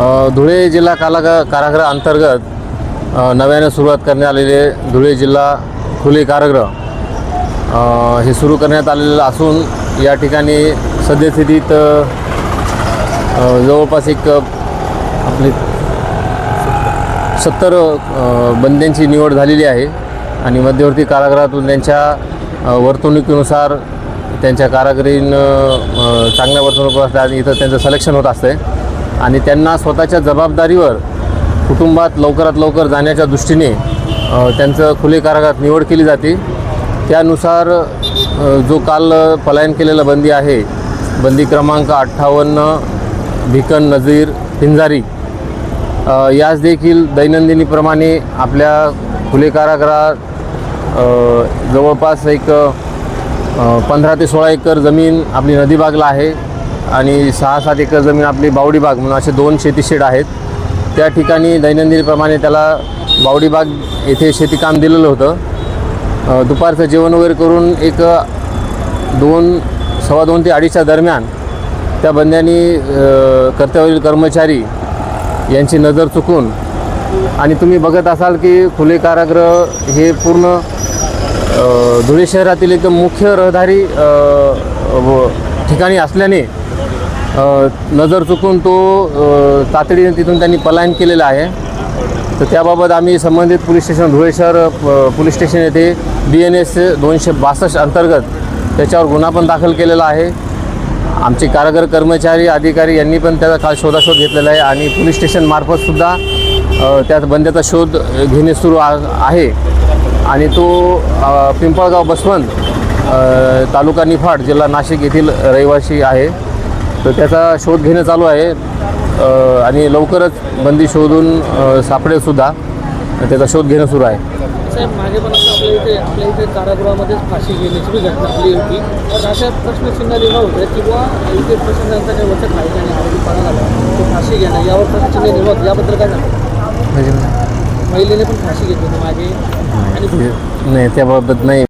धुळे जिल्हा कारागृह अंतर्गत नव्याने सुरुवात करण्यात आलेले धुळे जिल्हा खुले कारागृह हे सुरू करण्यात आलेलं असून या ठिकाणी सद्यस्थितीत जवळपास एक आपली 70 बंद्यांची निवड झालेली आहे आणि मध्यवर्ती कारागृहातून त्यांच्या वर्तणुकीनुसार त्यांच्या कारागिरीन चांगल्या वर्तणूक असतात आणि इथं त्यांचं सिलेक्शन होत असते आणि त्यांना स्वतःच्या जबाबदारीवर कुटुंबात लवकरात लवकर जाण्याच्या दृष्टीने त्यांचं खुले कारागृहात निवड केली जाते। त्यानुसार जो काल पलायन केलेला बंदी आहे, बंदी क्रमांक 58 भिकन नजीर पिंजारी, यास देखील दैनंदिनीप्रमाणे आपल्या खुले कारागृहात जवळपास एक 15 ते 16 एकर जमीन आपली नदीबागला आहे आणि 6-7 एकर जमीन आपली बावडीबाग म्हणून असे 2 शेतीशेड आहेत। त्या ठिकाणी दैनंदिनीप्रमाणे त्याला बावडीबाग येथे शेतीकाम दिलेलं होतं। दुपारचं जेवण वगैरे करून एक 2:15 ते 2:30च्या दरम्यान त्या बंद्यांनी कर्तव्यावरील कर्मचारी यांची नजर चुकून आणि तुम्ही बघत असाल की खुले कारागृह हे पूर्ण धुळे शहरातील एक मुख्य रहदारी ठिकाणी असल्याने नजर चुकून तो तातडीने तिथून त्यांनी पलायन केलेलं आहे। तर त्याबाबत आम्ही संबंधित पोलीस स्टेशन धुळे शहर पोलीस स्टेशन येथे BNS 262 अंतर्गत त्याच्यावर गुन्हा पण दाखल केलेला आहे। आमचे कारागृह कर्मचारी अधिकारी यांनी पण त्याचा काल शोधाशोध घेतलेला आहे आणि पोलीस स्टेशनमार्फतसुद्धा त्या बंद्याचा शोध घेणे सुरू आहे आणि तो पिंपळगाव बसवंत तालुका निफाड जिल्हा नाशिक येथील रहिवासी आहे। तर त्याचा शोध घेणं चालू आहे आणि लवकरच बंदी शोधून सापडेलसुद्धा, त्याचा शोध घेणं सुरू आहे। साहेब, मागे पण आपल्या इथे कारागृहामध्येच फाशी घेण्याची बी घटना आपली होती, तर अशा प्रश्नचिन्ह निर्माण होते की बुवा इथे प्रशासनाचा काही वचक आहे आणि आरोपीपणा झाला तो फाशी घेणं यावर प्रश्नचिन्ह निर्माण होतं, याबद्दल काय सांगतो? महिलेने पण फाशी घेतली होती मागे आणि नाही, त्याबाबत नाही।